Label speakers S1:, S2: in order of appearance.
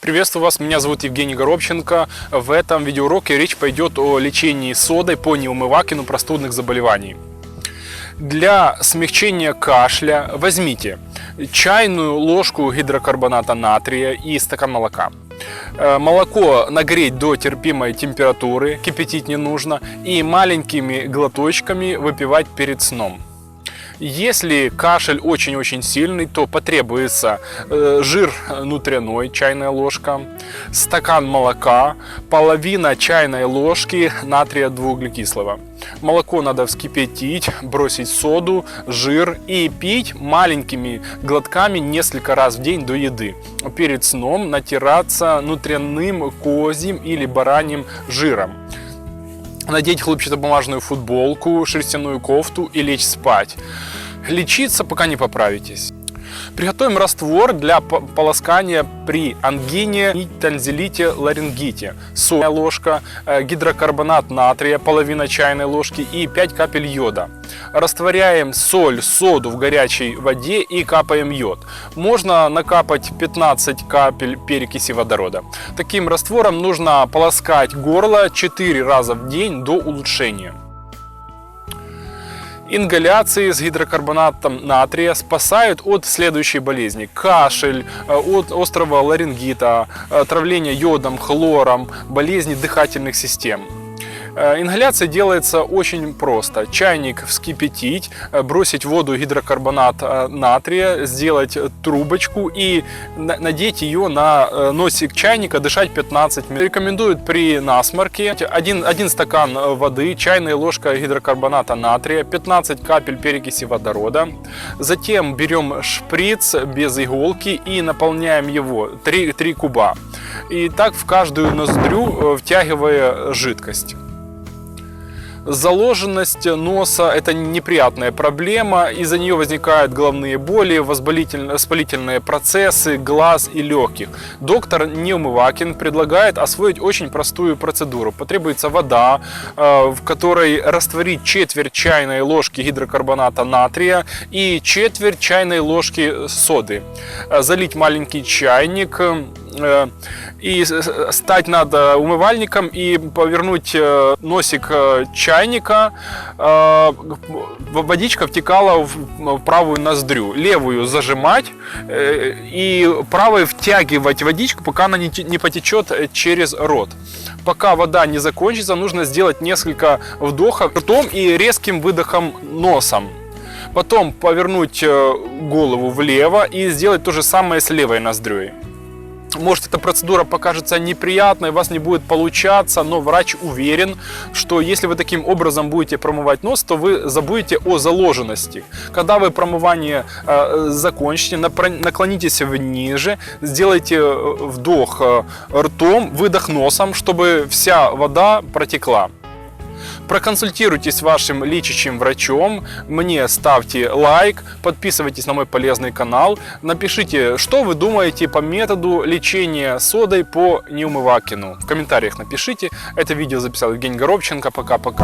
S1: Приветствую вас, меня зовут Евгений Горобченко. В этом видеоуроке речь пойдет о лечении содой по неумывакину простудных заболеваний. Для смягчения кашля возьмите чайную ложку гидрокарбоната натрия и стакан молока. Молоко нагреть до терпимой температуры, кипятить не нужно, и маленькими глоточками выпивать перед сном. Если кашель очень-очень сильный, то потребуется жир внутренной, чайная ложка, стакан молока, половина чайной ложки натрия двууглекислого. Молоко надо вскипятить, бросить соду, жир и пить маленькими глотками несколько раз в день до еды. Перед сном натираться внутренним козьим или бараньим жиром. Надеть хлопчатобумажную футболку, шерстяную кофту и лечь спать. Лечиться, пока не поправитесь. Приготовим раствор для полоскания при ангине и тонзиллите, ларингите. Соль ложка, гидрокарбонат натрия, половина чайной ложки и 5 капель йода. Растворяем соль, соду в горячей воде и капаем йод. Можно накапать 15 капель перекиси водорода. Таким раствором нужно полоскать горло 4 раза в день до улучшения. Ингаляции с гидрокарбонатом натрия спасают от следующей болезни: кашель, от острого ларингита, отравления йодом, хлором, болезни дыхательных систем. Ингаляция делается очень просто. Чайник вскипятить, бросить в воду гидрокарбонат натрия, сделать трубочку и надеть ее на носик чайника, дышать 15 минут. Рекомендуют при насморке 1 стакан воды, чайная ложка гидрокарбоната натрия, 15 капель перекиси водорода. Затем берем шприц без иголки и наполняем его 3 куба. И так в каждую ноздрю втягивая жидкость. Заложенность носа – это неприятная проблема, из-за нее возникают головные боли, воспалительные процессы глаз и легких. Доктор Неумывакин предлагает освоить очень простую процедуру. Потребуется вода, в которой растворить четверть чайной ложки гидрокарбоната натрия и четверть чайной ложки соды. Залить маленький чайник и стать над умывальником и повернуть носик чайника. Водичка втекала в правую ноздрю. Левую зажимать и правой втягивать водичку, пока она не потечет через рот. Пока вода не закончится, нужно сделать несколько вдохов ртом и резким выдохом носом. Потом повернуть голову влево и сделать то же самое с левой ноздрёй. Может, эта процедура покажется неприятной, у вас не будет получаться, но врач уверен, что если вы таким образом будете промывать нос, то вы забудете о заложенности. Когда вы промывание закончите, наклонитесь ниже, сделайте вдох ртом, выдох носом, чтобы вся вода протекла. Проконсультируйтесь с вашим лечащим врачом, мне ставьте лайк, подписывайтесь на мой полезный канал, напишите, что вы думаете по методу лечения содой по неумывакину. В комментариях напишите. Это видео записал Евгений Горобченко. Пока-пока.